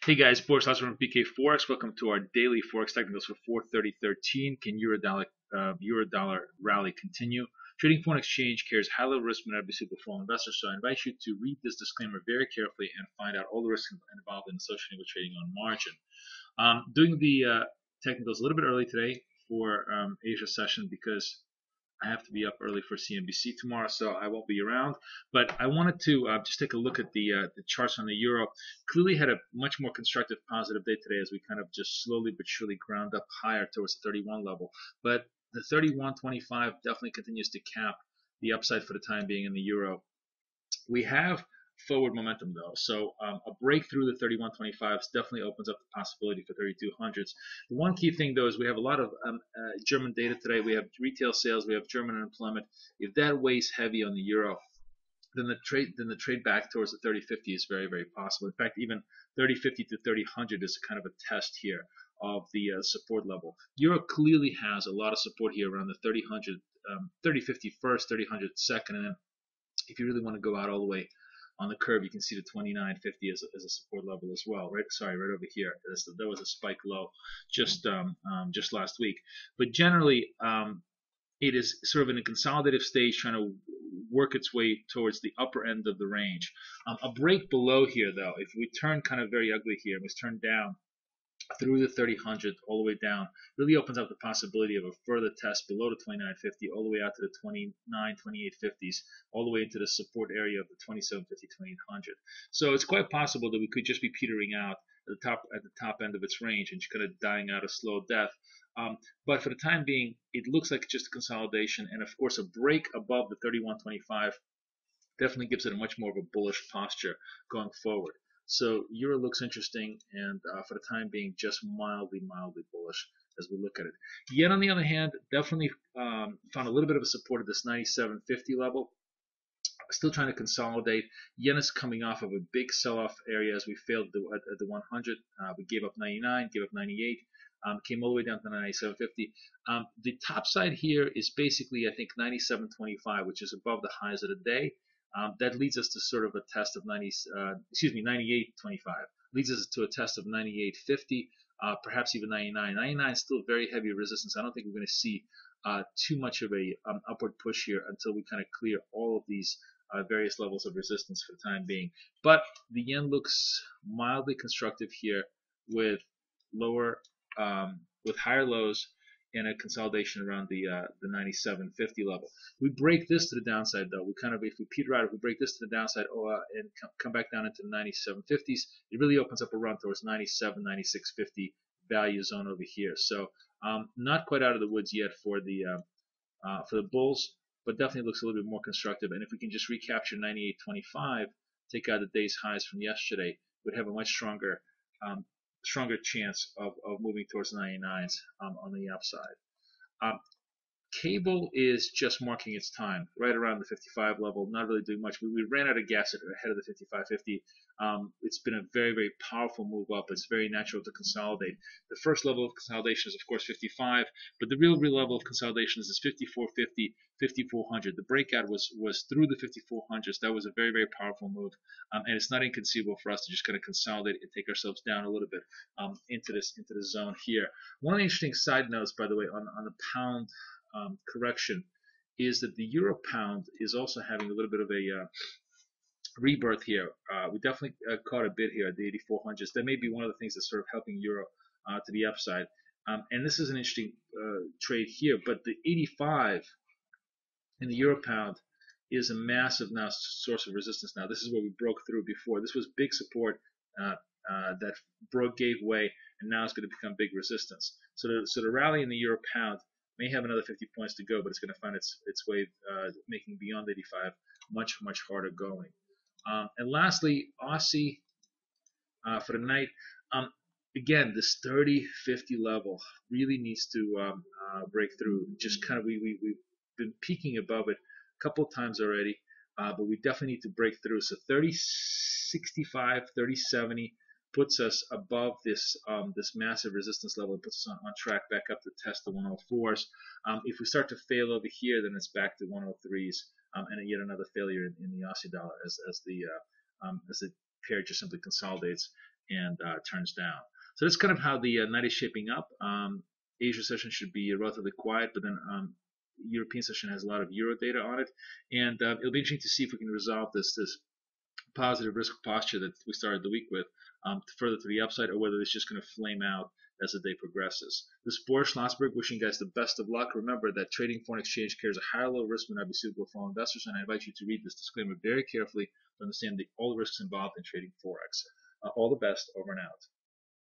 Hey guys, Boris Lasser from BK Forex. Welcome to our daily Forex technicals for 4:30:13. Can euro dollar rally continue? Trading foreign exchange carries high level risk when obviously for all investors. So I invite you to read this disclaimer very carefully and find out all the risks involved in associated with trading on margin. Doing the technicals a little bit early today for Asia session because I have to be up early for CNBC tomorrow, so I won't be around. But I wanted to just take a look at the charts on the euro. Clearly had a much more constructive positive day today as we kind of just slowly but surely ground up higher towards the 31 level. But the 31.25 definitely continues to cap the upside for the time being in the euro. We have forward momentum though, so a break through the 31.25s definitely opens up the possibility for 3200s. The one key thing though is we have a lot of German data today. We have retail sales, we have German unemployment. If that weighs heavy on the euro, then the trade back towards the 3050 is very possible. In fact, even 3050 to 3000 is kind of a test here of the support level. Euro clearly has a lot of support here around the 3000, 3050 first, 3000 second, and then if you really want to go out all the way on the curve, you can see the 2950 as a support level as well. Right, sorry, right over here. That was a spike low just last week. But generally, it is sort of in a consolidative stage, trying to work its way towards the upper end of the range. A break below here, though, if we turn kind of very ugly here, we turn down through the 3000 all the way down, really opens up the possibility of a further test below the 2950 all the way out to the 2850s, all the way into the support area of the 2750, 2800. So it's quite possible that we could just be petering out at the top end of its range and just kind of dying out a slow death. But for the time being, it looks like just a consolidation, and of course a break above the 3125 definitely gives it a much more of a bullish posture going forward. So euro looks interesting, and for the time being, just mildly bullish as we look at it. Yen, on the other hand, definitely found a little bit of a support at this 97.50 level. Still trying to consolidate. Yen is coming off of a big sell-off area as we failed at the 100. We gave up 99, gave up 98. Came all the way down to 97.50. The top side here is basically, I think, 97.25, which is above the highs of the day. That leads us to sort of a test of 98.25. Leads us to a test of 98.50, perhaps even 99. 99 is still very heavy resistance. I don't think we're going to see too much of a upward push here until we kind of clear all of these various levels of resistance for the time being. But the yen looks mildly constructive here with lower, with higher lows and a consolidation around the 97.50 level. We break this to the downside though. We kind of, if we peter out, if we break this to the downside and come back down into the 97.50s, it really opens up a run towards 97, 96.50 value zone over here. So not quite out of the woods yet for the bulls, but definitely looks a little bit more constructive. And if we can just recapture 98.25, take out the day's highs from yesterday, we'd have a much stronger chance of moving towards 99s on the upside. Um, Cable is just marking its time right around the 55 level, not really doing much. We ran out of gas ahead of the 55.50. It's been a very powerful move up. It's very natural to consolidate. The first level of consolidation is, of course, 55, but the real level of consolidation is 54.50, 5400. The breakout was through the 5400s. That was a very powerful move, and it's not inconceivable for us to just kind of consolidate and take ourselves down a little bit into this zone here. One of the interesting side notes, by the way, on the pound correction is that the euro pound is also having a little bit of a rebirth here. We definitely caught a bid here at the 8400s. That may be one of the things that's sort of helping euro to the upside. And this is an interesting trade here, but the 85 in the euro pound is a massive now source of resistance. Now this is where we broke through before. This was big support that gave way, and now it's going to become big resistance. So the rally in the euro pound may have another 50 points to go, but it's going to find its way making beyond 85 much harder going. And lastly, Aussie for the night. Again, this 30-50 level really needs to break through. Just kind of we've been peaking above it a couple of times already, but we definitely need to break through. So 30-65, 30-70 puts us above this massive resistance level. It puts us on track back up to test the 104s. If we start to fail over here, then it's back to 103s, and yet another failure in the Aussie dollar as the pair just simply consolidates and turns down. So that's kind of how the night is shaping up. Asia session should be relatively quiet, but then European session has a lot of euro data on it, and it'll be interesting to see if we can resolve this positive risk posture that we started the week with further to the upside, or whether it's just going to flame out as the day progresses. This is Boris Schlossberg wishing you guys the best of luck. Remember that trading foreign exchange carries a higher level of risk may not be suitable for all investors, and I invite you to read this disclaimer very carefully to understand all the risks involved in trading Forex. All the best. Over and out.